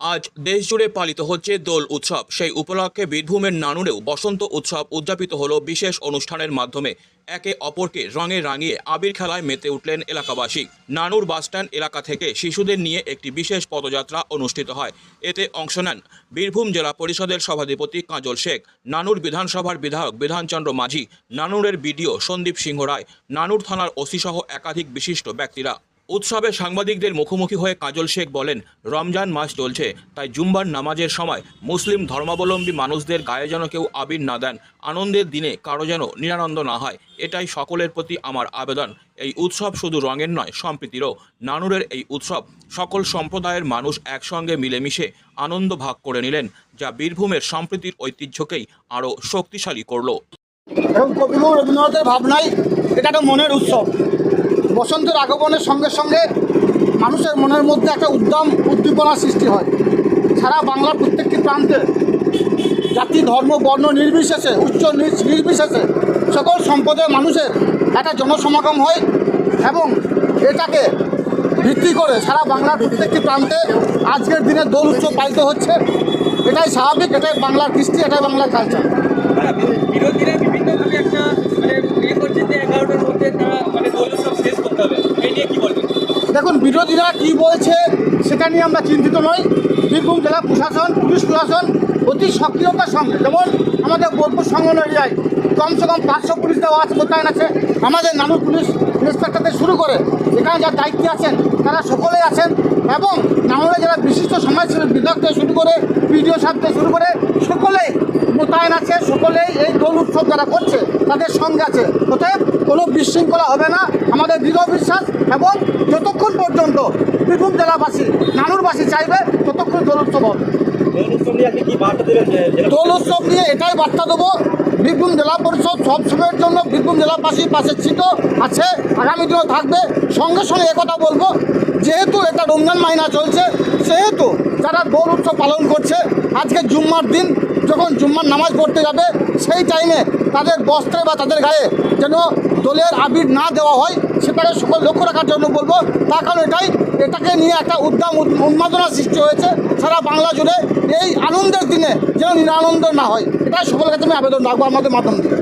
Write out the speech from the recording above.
আজ দেশজুড়ে পালিত হচ্ছে দোল উৎসব। সেই উপলক্ষে বীরভূমের নানুরেও বসন্ত উৎসব উদযাপিত হলো বিশেষ অনুষ্ঠানের মাধ্যমে। একে অপরকে রঙে রাঙিয়ে আবির খেলায় মেতে উঠলেন এলাকাবাসী। নানুর বাসস্ট্যান্ড এলাকা থেকে শিশুদের নিয়ে একটি বিশেষ পদযাত্রা অনুষ্ঠিত হয়। এতে অংশ নেন বীরভূম জেলা পরিষদের সভাধিপতি কাজল শেখ, নানুর বিধানসভার বিধায়ক বিধানচন্দ্র মাঝি, নানুরের বিডিও সন্দীপ সিংহ রায়, নানুর থানার ওসি সহ একাধিক বিশিষ্ট ব্যক্তিরা। উৎসবে সাংবাদিকদের মুখোমুখি হয়ে কাজল শেখ বলেন, রমজান মাস চলছে, তাই জুম্বার নামাজের সময় মুসলিম ধর্মাবলম্বী মানুষদের গায়ে যেন কেউ আবির না দেন। আনন্দের দিনে কারো যেন নিরানন্দ না হয়, এটাই সকলের প্রতি আমার আবেদন। এই উৎসব শুধু রঙের নয়, সম্প্রীতিরও। নানুরের এই উৎসব সকল সম্প্রদায়ের মানুষ একসঙ্গে মিলেমিশে আনন্দ ভাগ করে নিলেন, যা বীরভূমের সম্প্রীতির ঐতিহ্যকেই আরও শক্তিশালী করল। এবং কবিগুরু রবীন্দ্রনাথের ভাবনায় এটা একটা মনের উৎসব। বসন্তের আগমনের সঙ্গে সঙ্গে মানুষের মনের মধ্যে একটা উদ্দীপনা সৃষ্টি হয়। সারা বাংলার প্রত্যেকটি প্রান্তে জাতি ধর্ম বর্ণ নির্বিশেষে, উচ্চ নিচ নির্বিশেষে সকল সম্প্রদায়ের মানুষের একটা জনসমাগম হয় এবং এটাকে ভিত্তি করে সারা বাংলার প্রত্যেকটি প্রান্তে আজকের দিনে দোল উৎসব পালিত হচ্ছে। এটাই স্বাভাবিক, এটাই বাংলার কৃষ্টি, এটাই বাংলার কালচার। বিরোধীরা বিভিন্নভাবে একটা করছে যে 11টার মধ্যে তারা দোল উৎসব শেষ করতে হবে, এই নিয়ে কি বলবেন? দেখুন, বিরোধীরা কী বলছে সেটা নিয়ে আমরা চিন্তিত নই। বীরভূম জেলা প্রশাসন, পুলিশ প্রশাসন অতি সক্রিয়তার সঙ্গে, যেমন আমাদের বোলপুর সংলগ্ন এরিয়ায় কমসে কম 500 পুলিশ দেওয়া আছে, মোতায়েন আছে। আমাদের নানুর পুলিশ ইন্সপেক্টরদের শুরু করে এখানে যারা দায়িত্বে আছেন তারা সকলেই আছেন এবং নানুরে যারা বিশিষ্ট সমাজসেবী বিধায়ক থেকে শুরু করে বিডিও সাহেব থেকে শুরু করে সকলেই মোতায়েন আছে। সকলেই এই দোল উৎসব যারা করছে তাদের সঙ্গে আছে। অতএব কোনো বিশৃঙ্খলা হবে না, আমাদের দৃঢ় বিশ্বাস। এবং যতক্ষণ পর্যন্ত বীরভূম জেলাবাসী, নানুরবাসী চাইবে ততক্ষণ দোল উৎসব হবে। দোল উৎসব নিয়ে এটাই বার্তা দেবো, বীরভূম জেলা পরিষদ সবসময়ের জন্য বীরভূম জেলাবাসীর পাশে ছিল, আছে, আগামী দিনেও থাকবে। সঙ্গে সঙ্গে একথা বলবো, যেহেতু এটা রমজান মাহিনা চলছে, সেহেতু যারা দোল উৎসব পালন করছে, আজকে জুম্মার দিন যখন জুম্মার নামাজ পড়তে যাবে সেই টাইমে তাদের বস্ত্রে বা তাদের গায়ে যেন দোলের আবির না দেওয়া হয়, সেটাকে সকল লক্ষ্য রাখার জন্য বলবো। তার কারণ এটাকে নিয়ে একটা উন্মাদনা সৃষ্টি হয়েছে সারা বাংলা জুড়ে। এই আনন্দের দিনে যেন নিরানন্দ না হয়, এটাই সকলের কাছে আমি আবেদন রাখবো আমাদের মাধ্যম দিয়ে।